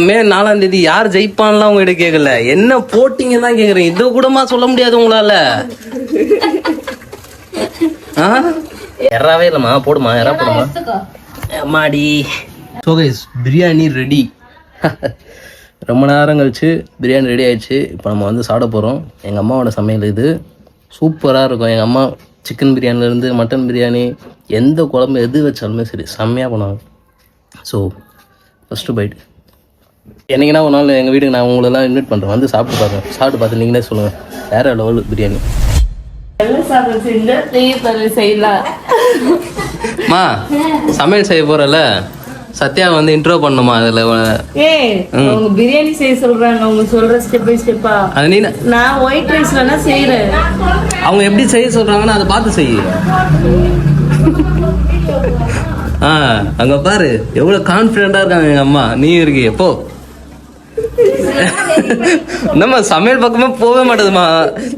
மே 4ஆம் தேதி யார் ஜெயிப்பான்லாம் உங்ககிட்ட கேட்கல, என்ன போட்டிங்க தான் கேக்குறேன். இது கூடமா சொல்ல முடியாது உங்களால? எறாவே இல்லம்மா, போடுமா, எறா போடுமா. அம்மாடி. So guys, biryani ready. ரொம்ப நேரம் கழிச்சு பிரியாணி ரெடி ஆயிடுச்சு. இப்போ நம்ம வந்து சாப்பிட போகிறோம். எங்கள் அம்மாவோட சமையல் இது. சூப்பராக இருக்கும். எங்கள் அம்மா சிக்கன் பிரியாணிலேருந்து மட்டன் பிரியாணி, எந்த குழம்பு எது வச்சாலுமே சரி செம்மையாக பண்ணுவாங்க. So first byte. என்னைக்குன்னா ஒரு நாள் எங்கள் வீட்டுக்கு நான் உங்களெல்லாம் இன்வைட் பண்ணுறேன், வந்து சாப்பிட்டு பாருங்கள். சாப்பிட்டு பார்த்து நீங்களே சொல்லுங்கள், வேறு லெவல் பிரியாணி. மா சமையல் செய்ய போகிறல, சத்யா வந்து இன்ட்ரோ பண்ணுமா அதில்? அவங்க பிரியாணி செய்ய சொல்றாங்க, அவங்க சொல்ற ஸ்டெப் பை ஸ்டெப்பா. அது நீ நான் ஒயிட் ரைஸ் வேணா செய்யறேன். அவங்க எப்படி செய்ய சொல்றாங்கன்னு அதை பார்த்து செய்ய. அங்க பாரு எவ்வளவு கான்பிடண்டா இருக்காங்க எங்க அம்மா. நீ இருக்கிய போ. நம்ம சமையல் பக்கமே போவே மாட்டேதுமா.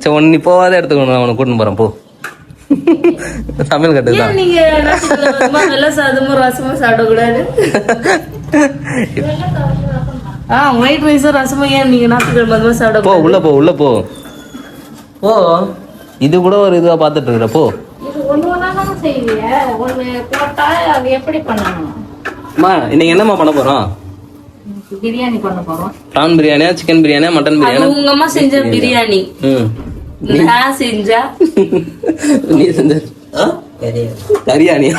சரி ஒன்னு நீ போவாத எடுத்துக்கணும், நான் உனக்கு கூட்டின்னு போறேன் போ. சமையல் கட்டுதான். நீங்க வெள்ளை சாதமும் ரசமும் சாப்பிடக்கூடாது. ஒயிட் ரைஸும் ரசமும் ஏன் நீங்க ஞாயிற்றுக்கிழமை சாப்பிட போ. உள்ள போ, உள்ள போ போ. இது கூட ஒரு இதுவா பாத்துட்டு இருக்கிற போ. இன்னைக்கு என்னம்மா பண்ண போறோம்? பிரியாணி பண்ண போறோம். பிரான் பிரியாணியா, சிக்கன் பிரியாணியா, மட்டன் பிரியாணி? உங்க அம்மா செஞ்ச பிரியாணி நான் செஞ்சா நீ செஞ்ச பிரியாணியா?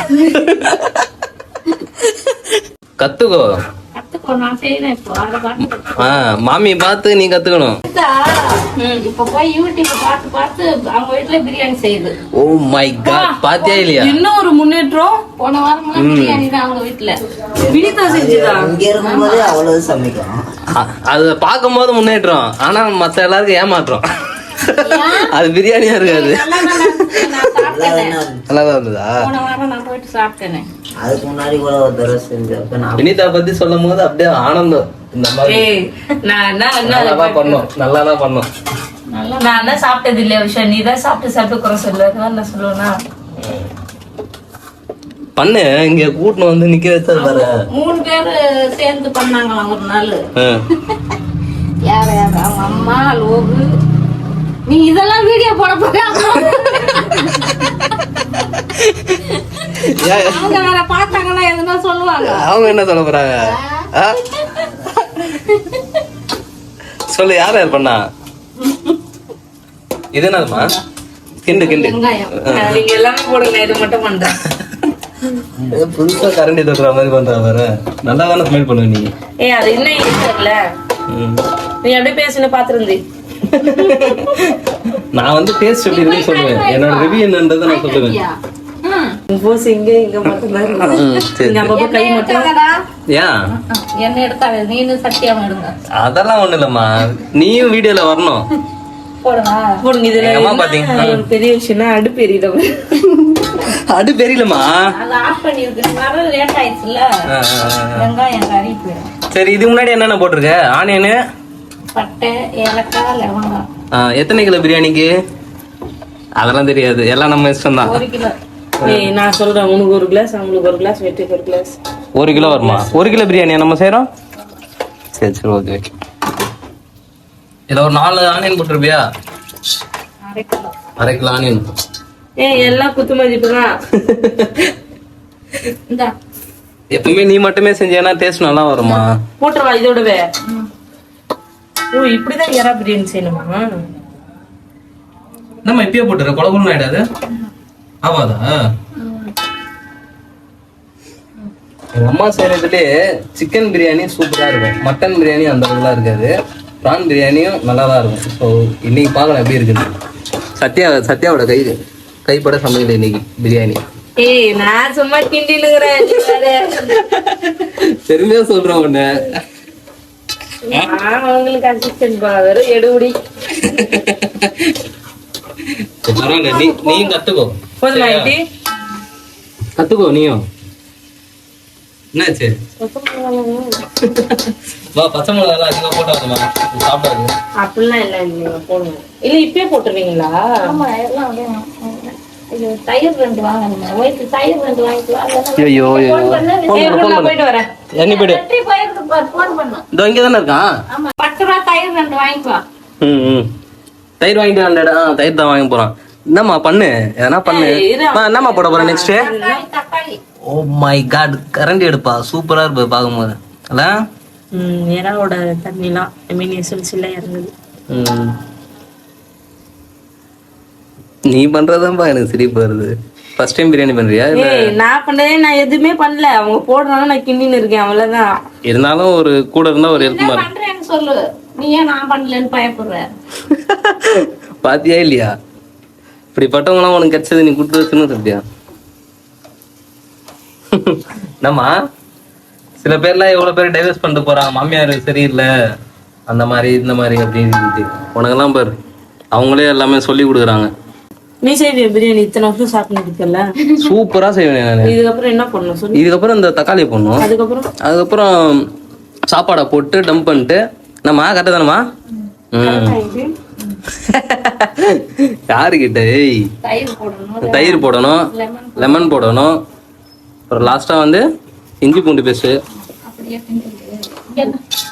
கத்துக்கோ. மாமி பார்த்து நீ கத்துக்கணும். இப்ப போய் யூடியூப் பார்த்து பார்த்து அவங்க வீட்டுல பிரியாணி செய்யுது. ஓ மை காட், பாத்தியா இல்லையா? இன்னும் ஒரு முன்னேற்றம். போன வாரம் பிரியாணி தான் அவங்க வீட்டுல வினிதா செஞ்சுதா. இங்க இருக்கும்போது அவ்வளவு சமைக்கும். அது பார்க்கும்போது முன்னேற்றம், ஆனா மத்த எல்லாருக்கும் ஏமாற்றம். அது பிரியாணியா இருக்காது. நல்லாதான் இருந்ததா? போன வாரம் நான் போயிட்டு சாப்பிட்டேனே. அதுக்கு முன்னாடி கூட ஒரு தடவை செஞ்சப்ப வினிதா பத்தி சொல்லும் போது அப்படியே ஆனந்தம். இந்த மாதிரி நல்லாதான் பண்ணோம். நான் என்ன சாப்பிட்டது இல்லையா விஷயம், நீ தான் சாப்பிட்டு குறை சொல்ல நான் சொல்லுவேன்னா பண்ணு. இங்க கூட்டின்னு வந்து நிக்க வச்சது பாரு. 3 பேரு சேர்ந்து பண்ணாங்களாம் ஒரு நாள். யார் யார்? அவங்க அம்மா, லோகு. நீ இதெல்லாம் வீடியோ போட போற. அவங்க வேற பார்த்தாங்கன்னா எதுனா சொல்லுவாங்க. அவங்க என்ன சொல்ல போறாங்க? சொல்லு, யார் யார் பண்ணா? இது என்னதுமா? கிண்டு நீங்க எல்லாமே போடுங்க, இது மட்டும் பண்றேன். புதுசா கரண்டி தொடுற மாதிரி பண்ற பாரு. நல்லா தானே ஸ்மைல் பண்ணுவ நீ. அது என்ன இல்ல, நீ அப்படியே பேசுன பாத்துருந்தி. நான் வந்து டேஸ்ட் எப்படி இருக்குன்னு சொல்லுவேன். என்னோட ரிவ்யூ என்னன்றதை நான் சொல்லுவேன். அதெல்லாம் ஒண்ணு இல்லம்மா, நீயும் வீடியோல வரணும். பெரிய விஷயம் அடுப்பு எரியல. அடுப்பு எரியலமா? சரி, இது முன்னாடி என்னென்ன போட்டிருக்க? ஆனியனு, பட்டை, ஏலக்காய், லவங்கம். எத்தனை கிலோ பிரியாணிக்கு? அதெல்லாம் தெரியாது, எல்லாம் நம்ம இஷ்டம் தான். 1 கிலோ. நான் சொல்றேன், உனக்கு 1 கிளாஸ், அவங்களுக்கு 1 கிளாஸ், வெட்டிக்கு 1 கிளாஸ். 1 கிலோ வருமா? 1 கிலோ பிரியாணியா நம்ம செய்யறோம்? சரி ஓகே. இதுல ஒரு 4 ஆனியன் போட்டிருப்பியா? 1/2 kilo onion. எல்லாம் குத்து மதிப்பு தான். எப்பவுமே நீ மட்டுமே செஞ்சேன்னா டேஸ்ட் நல்லா வருமா? போட்டுருவா இதோடவே. ஓ, இப்படிதான் எறா பிரியாணி செய்யணுமா? நம்ம இப்பயே போட்டுற குழம்புன்னு ஆயிடாது? ஆவாதா? எங்க அம்மா செய்யறதுலே சிக்கன் பிரியாணி சூப்பரா இருக்கும், மட்டன் பிரியாணி அந்த அளவுலாம் இருக்காது, பிரான் பிரியாணியும் நல்லா தான் இருக்கும். ஸோ இன்னைக்கு பார்க்கலாம் எப்படி இருக்குன்னு. சத்யாவோட கைப்பட சமையல் இன்னைக்கு பிரியாணி. நான் சும்மா கிண்டினுக்கிறேன். பெருமையா சொல்றேன் உன்ன. அவங்களுக்கு அசிஸ்டன்ட் பாரு எடுபடி. பரவாயில்ல, நீயும் கத்துக்கோ. கத்துக்கோ நீயும். என்னாச்சு? பச்சை மிளகா அதிகமா போட்டாதுமா, சாப்பிடாது. அப்படிலாம் இல்ல, நீங்க போடுங்க. இல்ல இப்பயே போட்டுருவீங்களா? ஐயோ, தயிர் 2 வாங்கணும். ஒயிட் தயிர் 2 வாங்கிக்கலாம். ஐயோ போயிட்டு வரேன். எங்க போயிடு வெற்றி போயிருக்கு பாரு, போன் பண்ணு. இதோ இங்கே தானே இருக்கான். ஆமா, 10 ரூபா தயிர் 2 வாங்கிக்குவா. தயிர் வாங்கிட்டு வந்தா தயிர் தான் வாங்க போறான். என்னம்மா பண்ணு, எதனா பண்ணு. என்னம்மா போட போற நெக்ஸ்ட்? தக்காளி ஓ மை காட், கரண்ட் எடுப்பா, சூப்பரா இருப்பு பார்க்கும்போது. அல்ல எறாவோட தண்ணிலாம் சில்சில இறங்குது. நீ பண்றதான்பா எனக்கு சிரிப்பு வருது. ஃபர்ஸ்ட் டைம் பிரியாணி பண்றியா? நான் பண்ணதே, நான் எதுவுமே பண்ணல. அவங்க போடுறாங்க, நான் கிண்டின்னு இருக்கேன், அவ்வளவுதான். இருந்தாலும் ஒரு கூட இருந்தா ஒரு ஹெல்ப் மாதிரி பண்றேன்னு சொல்லு. நீ ஏன் நான் பண்ணலன்னு பயப்படுற? பாத்தியா இல்லையா? இப்படிப்பட்டவங்களாம் உனக்கு கிடைச்சது நீ கொடுத்து வச்சுன்னு சொல்லியா? என்னம்மா, சில பேர்லாம் எவ்வளவு பேர் டைவர்ஸ் பண்ணிட்டு போறாங்க, மாமியார் சரியில்லை அந்த மாதிரி இந்த மாதிரி அப்படின்னு சொல்லிட்டு. உனக்கெல்லாம் பாரு, அவங்களே எல்லாமே சொல்லி கொடுக்குறாங்க. நீ செய்வியா பிரியாணி? இத்தனை வருஷம் சாப்பிட்டு இருக்கல. சூப்பரா செய்வேன் நான். இதுக்கப்புறம் என்ன பண்ணணும் சொல்லு. இதுக்கப்புறம் இந்த தக்காளி போடணும். அதுக்கப்புறம் சாப்பாடை போட்டு டம்ப் பண்ணிட்டு. என்னம்மா கரெக்டா தானம்மா? யாருக்கிட்ட? தயிர் போடணும், லெமன் போடணும், அப்புறம் லாஸ்டா வந்து இஞ்சி பூண்டு பேஸ்ட்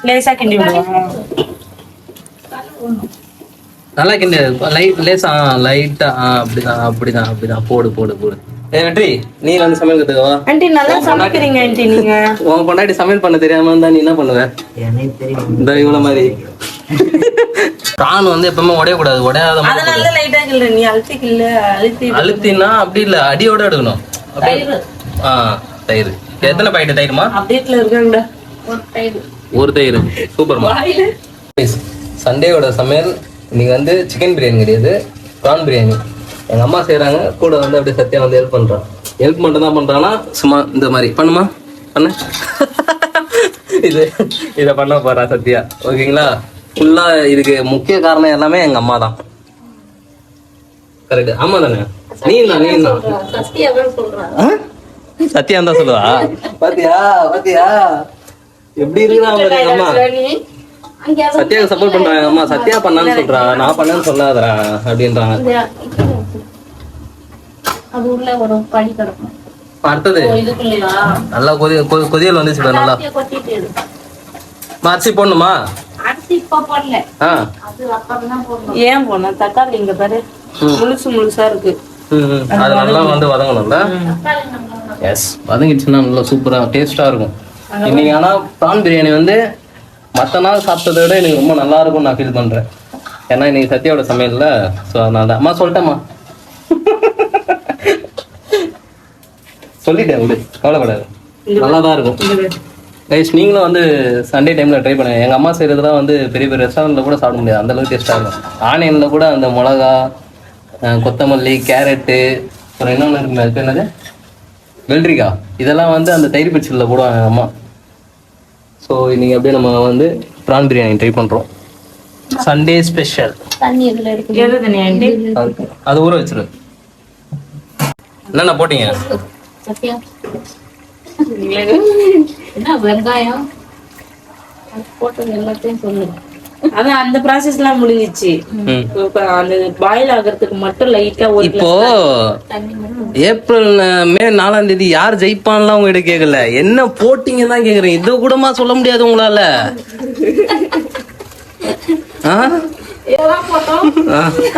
லேசா கிண்டி விடுவோம். நல்லா கிண்டி லேசா லைட்டா. அப்படிதான் போடு போடு போடு. வெற்றி, நீ வந்து சமையல் கத்துக்கவா? ஆண்டி நல்லா சமைக்கிறீங்க ஆண்டி. நீங்க உன் பொண்டாட்டி சமையல் பண்ண தெரியாம இருந்தா நீ என்ன பண்ணுவ? எனக்கு தெரியும். இந்த இவ்வளவு மாதிரி பிரான் வந்து எப்பவுமே உடையக்கூடாது. உடையாத அது நல்ல லைட்டா கில்ல. நீ அழுத்தினா அப்படி இல்ல, அடியோட எடுக்கணும். தயிர் எத்தனை பாக்கெட் தயிருமா? அப்டேட்ல இருக்காங்கடா. ஒரு தயிர். சூப்பர்மா. சண்டேயோட சமையல் இன்னைக்கு வந்து சிக்கன் பிரியாணி கிடையாது, ப்ரான் பிரியாணி. எங்க அம்மா செய்யறாங்க, கூட வந்து அப்படியே சத்யா வந்து ஹெல்ப் பண்றான். ஹெல்ப் மட்டும் தான் பண்றான்னா, சும்மா இந்த மாதிரி பண்ணுமா பண்ண இதை பண்ண போறா சத்யா. ஓகேங்களா? ஃபுல்லா இதுக்கு முக்கிய காரணம் எல்லாமே எங்க அம்மா தான். கரெக்ட்? ஆமா தானே? நீ தான் சத்யா தான் சொல்லுவா. பாத்தியா பாத்தியா எப்படி இருக்கிறாங்க எங்க அம்மா. சத்யாவுக்கு சப்போர்ட் பண்றாங்க அம்மா. சத்யா பண்ணான்னு சொல்றா, நான் பண்ணேன்னு சொல்லாதரா அப்படின்றாங்க. அது உள்ள ஒரு படி கிடக்கும். அடுத்தது நல்லா கொதியல் வந்துச்சு பாரு. நல்லா அரிசி போடணுமா? ஏன் போன தக்காளி இங்க பாரு, முழுசா இருக்கு. அது நல்லா வந்து வதங்கணும்ல. எஸ், வதங்கிடுச்சுன்னா நல்லா சூப்பரா டேஸ்டா இருக்கும். இன்னைக்கு ஆனா ப்ரான் பிரியாணி வந்து மற்ற நாள் சாப்பிட்டதை விட எனக்கு ரொம்ப நல்லா இருக்கும்னு நான் ஃபீல் பண்றேன். ஏன்னா இன்னைக்கு சத்யாவோட சமையல்ல. ஸோ அதனால தான் அம்மா சொல்லிட்டேம்மா. சொல்லிட்டேன் விடு, கவலைப்படாது, நல்லா தான் இருக்கும். கைஸ், நீங்களும் வந்து சண்டே டைம்ல ட்ரை பண்ணுங்க. எங்க அம்மா செய்யறதுலாம் வந்து பெரிய பெரிய ரெஸ்டாரண்ட்ல கூட சாப்பிட முடியாது, அந்த அளவுக்கு டேஸ்டா இருக்கும். ஆனியன்ல கூட அந்த மிளகா, கொத்தமல்லி, கேரட்டு, அப்புறம் இன்னொன்று இருக்குமே, அது என்னது, வெள்ளரிக்காய், இதெல்லாம் வந்து அந்த தயிர் பச்சடியில் போடுவாங்க எங்கள் அம்மா. ஸோ இன்னைக்கு அப்படியே நம்ம வந்து ப்ரான் பிரியாணி ட்ரை பண்றோம். Sunday special. தண்ணி இதுல இருக்கு, அது ஊற வச்சிரு. என்னென்ன போட்டீங்க? சத்யா என்ன வெங்காயம் போட்டது எல்லாத்தையும் சொல்லு. அதான் அந்த ப்ராசஸ் எல்லாம் முடிஞ்சிச்சு. அந்த பாயில் ஆகிறதுக்கு மட்டும் லைட்டா. இப்போ ஏப்ரல் மே 4ஆம் தேதி யார் ஜெயிப்பான்லாம் உங்ககிட்ட கேட்கல, என்ன போட்டீங்க தான் கேக்குறேன். இது கூடமா சொல்ல முடியாது உங்களால?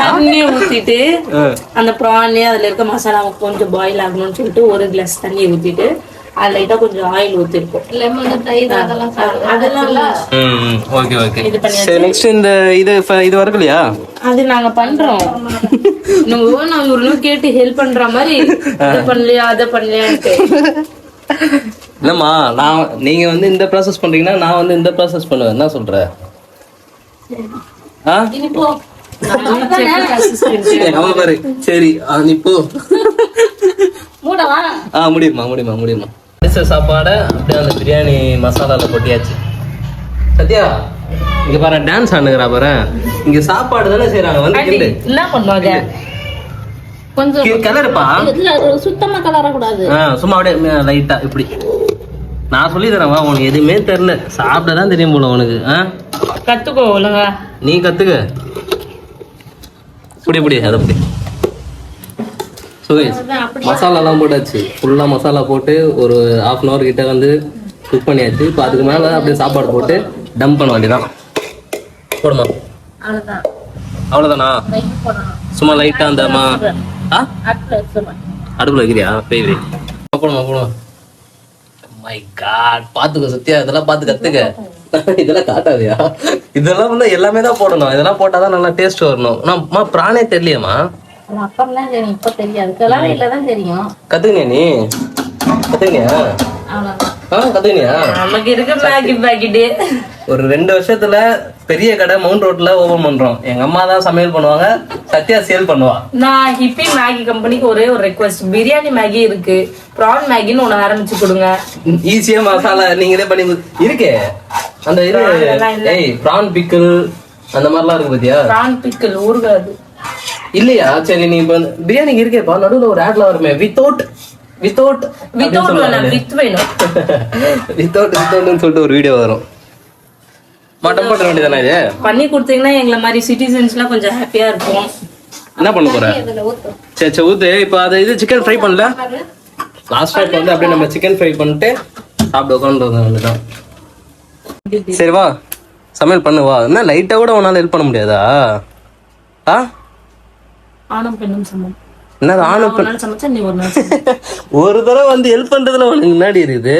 தண்ணி ஊத்திட்டு அந்த ப்ரான் அதுல இருக்க மசாலா கொஞ்சம் பாயில் ஆகணும்னு சொல்லிட்டு 1 கிளாஸ் தண்ணி ஊத்திட்டு அது லைட்டா கொஞ்சம் ஆயில் ஊத்திருக்கோம். லெமன், தயிர் அதெல்லாம் ஓகே ஓகே. சரி, நெக்ஸ்ட் இந்த இது வரலையா? அது நாங்க பண்றோம். நான் ஒரு கேட்டு ஹெல்ப் பண்ற மாதிரி இது பண்ணலையா அதை பண்ணலையான்ட்டு. இல்லம்மா, நீங்க வந்து இந்த ப்ராசஸ் பண்றீங்கன்னா நான் வந்து இந்த ப்ராசஸ் பண்ணுவேன். என்ன சொல்ற? சரி, நீ போ. முடியுமா. சாப்பாடை அப்படியே அந்த பிரியாணி மசாலால கொட்டியாச்சு. சத்யா, இங்க பாரு, டான்ஸ் ஆடுறா பாரு. இங்க சாப்பாடு தானே செய்யறாங்க, வந்து என்ன பண்ணுவாங்க, கொஞ்சம் கலருப்பா, சுத்தமா கலர கூடாது. சும்மா அப்படியே லைட்டா இப்படி. நான் சொல்லி தரேன், உனக்கு எதுவுமே தெரியல, சாப்பிடதான் தெரியும் போல உனக்கு. கத்துக்கோ ஒழுங்கா. நீ கத்துக்க. புடி அதை புடி. ஸோ மசாலாலாம் போட்டாச்சு, ஃபுல்லாக மசாலா போட்டு ஒரு 1/2 hour கிட்ட வந்து குக் பண்ணியாச்சு. இப்போ அதுக்கு மேலே அப்படியே சாப்பாடு போட்டு டம்ப் பண்ண வேண்டியதான். போடுமா? அவ்வளவுதான். அவ்வளோதானா? சும்மா லைட்டாக அந்த அடுப்பில் வைக்கிறியா? போய் போடுமா. மை காட், பார்த்துக்க சத்யா, இதெல்லாம் பார்த்து கற்றுக்க. இதெல்லாம் காட்டாதியா? இதெல்லாம் வந்து எல்லாமே தான் போடணும். இதெல்லாம் போட்டால் தான் நல்லா டேஸ்ட் வரணும். நான் பிரானே தெரியலையம்மா. அப்புறம் தான் தெரியும், இப்போ தெரியாது. கிளவையில தான் தெரியும். கற்றுக்கினியா நீ? கற்றுக்கினியா? அவ்வளோதான். கற்றுக்கினியா? நமக்கு இருக்க மேகி பாக்கெட்டு ஒரு 2 வருஷத்துல பெரிய கடை மவுண்ட் ரோட்ல ஓபன் பண்றோம். எங்க அம்மா தான் சமையல் பண்ணுவாங்க, சத்யா சேல் பண்ணுவா. நான் ஹிப்பி மேகி கம்பெனிக்கு ஒரே ஒரு ரெக்வஸ்ட், பிரியாணி மேகி இருக்கு, ப்ரான் மேகின்னு ஒண்ணு ஆரம்பிச்சு கொடுங்க. ஈஸியா மசாலா நீங்களே பண்ணி இருக்கே. அந்த இது ஏய் பிரான் பிக்கிள் அந்த மாதிரிலாம் இருக்கு பாத்தியா? ப்ரான் பிக்கிள் ஊறுகாது இல்லையா? சரி, நீ இப்ப பிரியாணிக்கு இருக்கேப்பா, நடுவுல ஒரு ஆட்ல வருமே வித்தவுட் வேணும் வித்தவுட்னு சொல்லிட்டு ஒரு வீடியோ வரும். மட்டன் போட்ட வேண்டியதானே இது? பண்ணி கொடுத்தீங்கன்னா எங்களை மாதிரி சிட்டிசன்ஸ்லாம் கொஞ்சம் ஹாப்பியா இருக்கும். என்ன பண்ண போற? இதுல ஊத்து. சரி ஊத்து. இப்போ அது இது சிக்கன் ஃப்ரை பண்ணல, லாஸ்ட் டைம் வந்து அப்படியே நம்ம சிக்கன் ஃப்ரை பண்ணிட்டு சாப்பிட்டு உட்காந்துருந்தோம் வேண்டியதான். சரி வா சமையல் பண்ணு வா. என்ன லைட்டா கூட உன்னால ஹெல்ப் பண்ண முடியாதா? ஆணும் பெண்ணும் சமம். என்னது ஆணும் ஒரு நாள் சமைச்சா நீ ஒரு நாள் ஒரு தடவை வந்து ஹெல்ப் பண்றதுல உனக்கு முன்னாடி இருக்குது.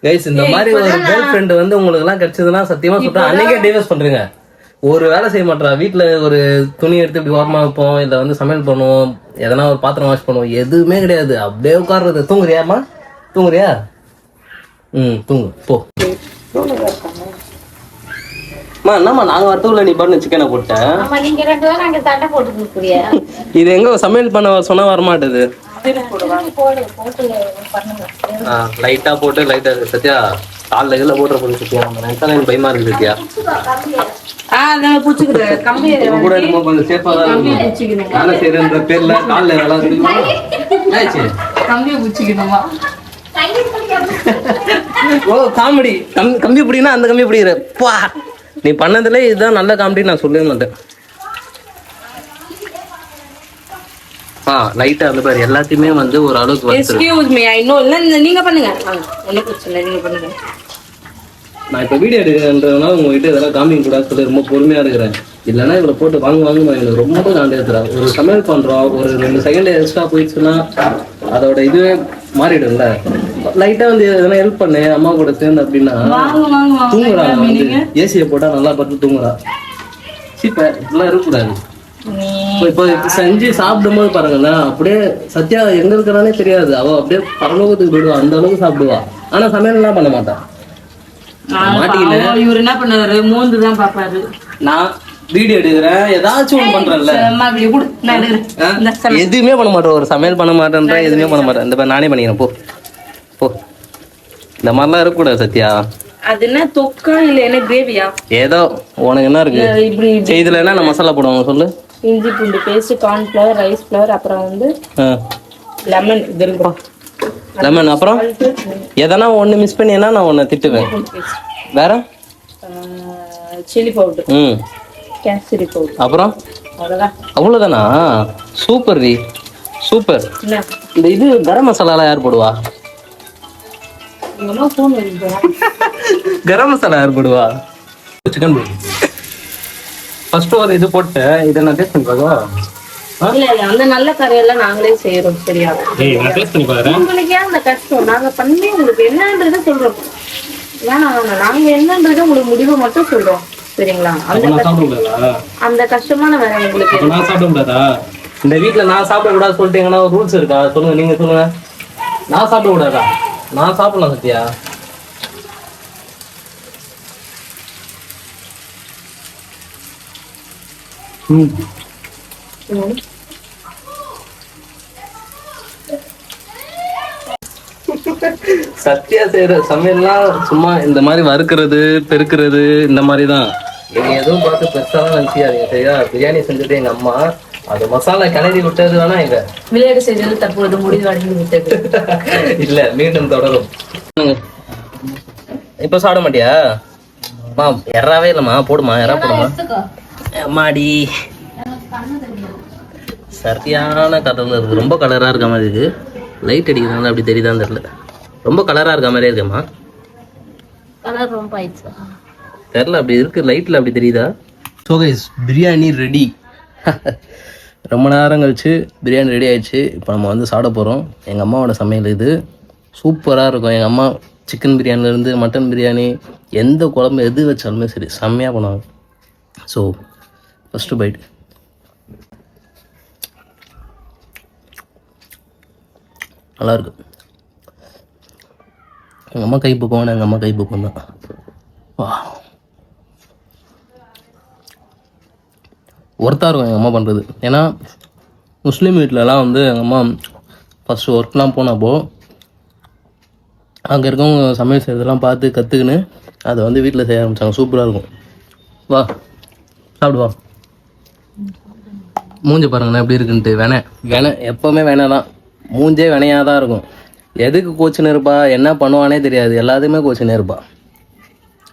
கைஸ், இந்த மாதிரி ஒரு கேர்ள் ஃப்ரெண்ட் வந்து உங்களுக்கு எல்லாம் கிடைச்சதுன்னா சத்தியமா சொல்றேன், அன்னைக்கே டிவோர்ஸ் பண்றீங்க. ஒரு வேலை செய்ய மாட்டா, வீட்டுல ஒரு துணி எடுத்து இப்படி ஓரமா வைப்போம், இல்ல வந்து சமையல் பண்ணுவோம், எதனா ஒரு பாத்திரம் வாஷ் பண்ணுவோம், எதுவுமே கிடையாது. அப்படியே உட்கார்றது. தூங்குறியாமா? தூங்குறியா? தூங்கு போ. என்னம்மா நாங்க வரத்துக்குள்ள நீ பண்ணு சிக்கனை போட்டேன். ஆமா, நீங்க 2 பேரும் அங்க தட்டை போட்டு கொடுக்குறியா? இது எங்க சமையல் பண்ண சொன்னா வரமாட்டேது. போடு, போட்டு பண்ணுங்க. லைட்டா போட்டு லைட்டா சத்யா காலில் கீழே போட்டுற போது சத்யா. நம்ம நினைச்சா எனக்கு பயமா இருக்கு சத்யா. நான் புடிச்சுக்கிறேன் கம்பி கூட நம்ம கொஞ்சம் சேஃபா தான் இருக்கும். வேலை செய்யறன்ற பேர்ல காலில் வேலை கம்பியை புடிச்சுக்கணுமா? ஓ காமெடி. கம்பி பிடினா அந்த கம்பி பிடிக்கிற பா. நீ பண்ணதுல இதுதான் நல்ல காமெடி, நான் சொல்லவே மாட்டேன். லைட்டா வந்து பாரு, எல்லாத்தையுமே வந்து ஒரு அளவுக்கு வச்சிருக்கு. Excuse me, I know. இல்ல நீங்க பண்ணுங்க, ஒண்ணும் பிரச்சனை இல்லை, நீங்க பண்ணுங்க. நான் இப்ப வீடியோ எடுக்கிறேன்றதுனால உங்ககிட்ட இதெல்லாம் காமிக்க கூடாது சொல்லி ரொம்ப பொறுமையா இருக்கிறேன். இல்லைன்னா இவ்வளவு போட்டு வாங்க எனக்கு ரொம்ப காண்டி எடுத்துறேன். ஒரு சமையல் பண்றோம், ஒரு 2 செகண்ட் எக்ஸ்ட்ரா போயிடுச்சுன்னா அதோட இதுவே மாறிடும்ல. லைட்டா வந்து எதனா ஹெல்ப் பண்ணு அம்மா கூட சேர்ந்து அப்படின்னா தூங்குறாங்க. வந்து ஏசியை போட்டா நல்லா பார்த்து தூங்குறா. சீப்ப இப்பெல்லாம் இருக்கக்கூடாது. இப்போ செஞ்சு சாப்பிடும் போது பாருங்களேன், அப்படியே சத்யா எங்க இருக்கிறானே தெரியாது. அவ அப்படியே பரலோகத்துக்கு போயிடுவா, அந்த அளவுக்கு சாப்பிடுவா. ஆனா சமையல் எல்லாம் பண்ண மாட்டான். இவரு என்ன பண்ணாரு, மோந்துதான் பாப்பாரு. நான் வீடியோ எடுக்கிறேன், ஏதாச்சும் பண்றேன்ல, எதுவுமே பண்ண மாட்டேன். ஒரு சமையல் பண்ண மாட்டேன்ற, எதுவுமே பண்ண மாட்டேன். இந்த நானே பண்ணிக்கிறேன். போ போ. இந்த மாதிரிலாம் இருக்கக்கூடாது சத்யா. அது என்ன தொக்கா இல்ல என்ன கிரேவியா? ஏதோ உனக்கு என்ன இருக்கு இப்படி இதுல என்ன மசாலா போடுவாங்க சொல்லு? இஞ்சி பூண்டு paste, corn flour, rice flour, அப்புறம் வந்து லெமன். இது இருக்கும் லெமன். அப்புறம் எதனா ஒண்ணு மிஸ் பண்ணினா நான் உன்னை திட்டுவேன். வேற சில்லி பவுடர், கேசரி பவுடர். அப்புறம் அவ்வளவுதான். அவ்வளவுதானா? சூப்பர் ரி, சூப்பர். இந்த இது கரம் மசாலா யார் போடுவா? கரம் மசாலா யார் போடுவா? சிக்கன் போடு. ஃபர்ஸ்ட் ஒரு இது போட்டு இதை நான் டேஸ்ட் பண்ணி பார்க்கவா? இல்ல இல்ல, அந்த நல்ல கரையெல்லாம் நாங்களே செய்யறோம். சரியா? நான் டேஸ்ட் பண்ணி பாக்குறேன். உங்களுக்கு ஏன் அந்த கஷ்டம்? நாங்க பண்ணி உங்களுக்கு என்னன்றதை சொல்றோம். வேணாம் வேணாம், நாங்க என்னன்றதை உங்களுக்கு முடிவை மட்டும் சொல்றோம். சரிங்களா? அந்த கஷ்டமான வேலை உங்களுக்கு. நான் சாப்பிட கூடாதா? இந்த வீட்டுல நான் சாப்பிட கூடாது சொல்லிட்டீங்கன்னா ரூல்ஸ் இருக்கா? சொல்லுங்க, நீங்க சொல்லுங்க. நான் சாப்பிட கூடாதா? நான் சாப்பிடலாம் சத்யா. சத்யா செய்யற சமையல்லாம் சும்மா இந்த மாதிரி வறுக்கிறது, பெருக்கிறது, இந்த மாதிரி தான். நீங்க எதுவும் பார்த்து பெருசாலாம் நினைச்சியாதீங்க சரியா? பிரியாணி செஞ்சது எங்க அம்மா, அது மசாலா கிளறி விட்டது வேணா இங்க. விளையாட்டு செய்தது தற்போது முடிவடைந்து விட்டது. இல்ல, மீண்டும் தொடரும். இப்ப சாப்பிட மாட்டியா? மா எறாவே இல்லம்மா, போடுமா, எறா போடுமா. மாடி சரியான கலரில் இருக்குது. ரொம்ப கலராக இருக்க மாதிரி இருக்குது. லைட் அடிக்கிறதுனால அப்படி தெரியுதான்னு தெரியல. ரொம்ப கலராக இருக்க மாதிரியே இருக்கேம்மா. கலர் ரொம்ப ஆயிடுச்சு. தெரில, அப்படி இருக்குது லைட்டில் அப்படி தெரியுதா? So guys, biryani ready. ரொம்ப நேரம் கழிச்சு பிரியாணி ரெடி ஆயிடுச்சு. இப்போ நம்ம வந்து சாப்பிட போகிறோம். எங்கள் அம்மாவோட சமையல் இது. சூப்பராக இருக்கும். எங்கள் அம்மா சிக்கன் பிரியாணிலேருந்து மட்டன் பிரியாணி எந்த குழம்பு எது வச்சாலுமே சரி செம்மையாக பண்ணுவாங்க. So first byte. நல்லாயிருக்கு. எங்கள் அம்மா கை பக்குவான எங்கள் அம்மா கை பக்குவம் தான். வா, ஒர்த்தாக இருக்கும் எங்கள் அம்மா பண்ணுறது. ஏன்னா முஸ்லீம் வீட்டிலலாம் வந்து எங்கள் அம்மா ஃபஸ்ட்டு ஒர்க்லாம் போனப்போ அங்கே இருக்கவங்க சமையல் செய்கிறதெல்லாம் பார்த்து கற்றுக்கின்னு அதை வந்து வீட்டில் செய்ய ஆரம்பித்தாங்க. சூப்பராக இருக்கும். வா சாப்பிடுவா. மூஞ்ச பாருங்கண்ணா எப்படி இருக்குன்ட்டு. வெனை எப்போவுமே வெனை தான். மூஞ்சே வெனையாக தான் இருக்கும். எதுக்கு கோச்சுன்னு இருப்பா, என்ன பண்ணுவானே தெரியாது, எல்லாத்தையுமே கோச்சுன்னே இருப்பா.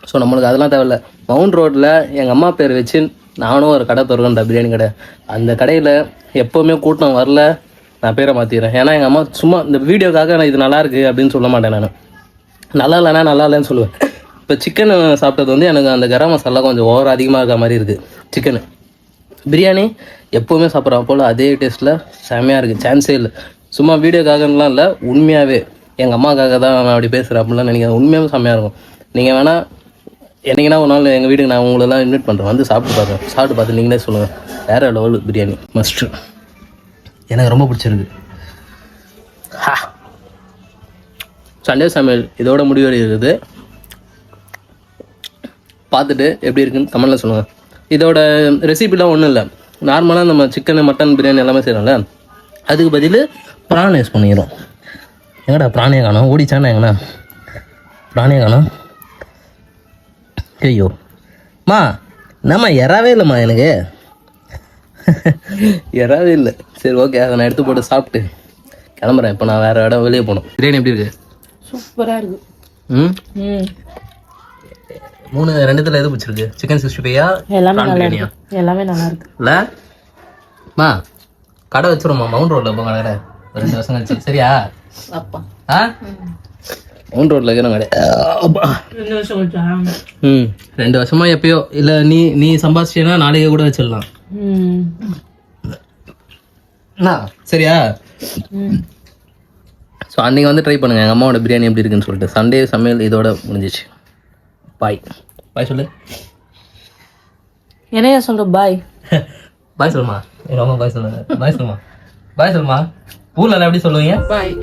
ஸோ நம்மளுக்கு அதெல்லாம் தேவையில்ல. மவுண்ட் ரோட்டில் எங்கள் அம்மா பேர் வச்சு நானும் ஒரு கடை திறக்கேன்டா, பிரியாணி கடை. அந்த கடையில் எப்போவுமே கூட்டம் வரல, நான் பேரை மாற்றிக்கிறேன். ஏன்னா எங்கள் அம்மா சும்மா இந்த வீடியோக்காக நான் இது நல்லாயிருக்கு அப்படின்னு சொல்ல மாட்டேன். நான் நல்லா இல்லைன்னா நல்லா இல்லைன்னு சொல்லுவேன். இப்போ சிக்கன் சாப்பிட்டது வந்து எனக்கு அந்த கரம் மசாலா கொஞ்சம் ஓவர் அதிகமாக இருக்க மாதிரி இருக்குது. சிக்கனு பிரியாணி எப்போவுமே சாப்பிட்றா போல் அதே டேஸ்ட்டில் செம்மையாக இருக்குது. சான்ஸே இல்லை. சும்மா வீடியோக்காகலாம் இல்லை, உண்மையாகவே எங்கள் அம்மாக்காக தான் நான் அப்படி பேசுகிறேன் அப்படின்லாம் நினைக்கிறேன். உண்மையாகவே செம்மையாக இருக்கும். நீங்கள் வேணால் என்னைக்குன்னா ஒரு நாள் எங்கள் வீட்டுக்கு நான் உங்களெல்லாம் இன்வைட் பண்ணுறேன், வந்து சாப்பிட்டு பார்க்குறேன். சாப்பிட்டு பார்த்து நீங்களே சொல்லுங்கள். வேறு லெவல் பிரியாணி மஸ்ட்டு. எனக்கு ரொம்ப பிடிச்சிருக்கு. சண்டே சமையல் இதோட முடிவடைகிறது. பார்த்துட்டு எப்படி இருக்குன்னு கமெண்ட்டில் சொல்லுங்கள். இதோட ரெசிபிலாம் ஒன்றும் இல்லை. நார்மலாக நம்ம சிக்கன் மட்டன் பிரியாணி எல்லாமே செய்கிறோம்ல, அதுக்கு பதில் ப்ரான் யூஸ் பண்ணிக்கிறோம். எங்கடா ப்ரானே காணோம்? ஓடிச்சானே எங்கண்ணா ப்ரானே காணோம்? ஐயோ மா, என்னம்மா எறாவே இல்லைம்மா எனக்கு. எறாவே இல்லை. சரி ஓகே, அதை நான் எடுத்து போட்டு சாப்பிட்டு கிளம்புறேன். இப்போ நான் வேறு இடம் வெளியே போகணும். பிரியாணி எப்படி இருக்கு? சூப்பராக இருக்கு. ரெண்டுத்துல எது பிடிச்சிருக்கு? சிக்கன் 65யா எல்லாமே நல்லா இருக்கு. எல்லாமே நல்லா இருக்கு. இல்லை மா, கடை வச்சிருமா மவுண்ட் ரோட்டில் இப்போ கடை 2 வருஷம் கழிச்சு. சரியா? அப்பா ஆ, மவுண்ட் ரோட்டில் இருக்கிற கடை. 2 வருஷம் கழிச்சா? 2 வருஷமா எப்பயோ. இல்லை நீ சம்பாதிச்சேன்னா நாளைக்கே கூட வச்சிடலாம். சரியா? ஸோ அன்றைக்கி வந்து ட்ரை பண்ணுங்கள் எங்கள் அம்மாவோட பிரியாணி எப்படி இருக்குன்னு சொல்லிட்டு. சண்டே சமையல் இதோட முடிஞ்சிச்சு. பாய் பாய் சொல்லு. என்னையா சொல்ற? பாய் பாய் சொல்லுமா. எங்கள் அம்மா பாய் சொல்லுங்க. பாய் சொல்லுமா. பாய் சொல்லுமா. ஊரில் எப்படி சொல்லுவீங்க? பாய்.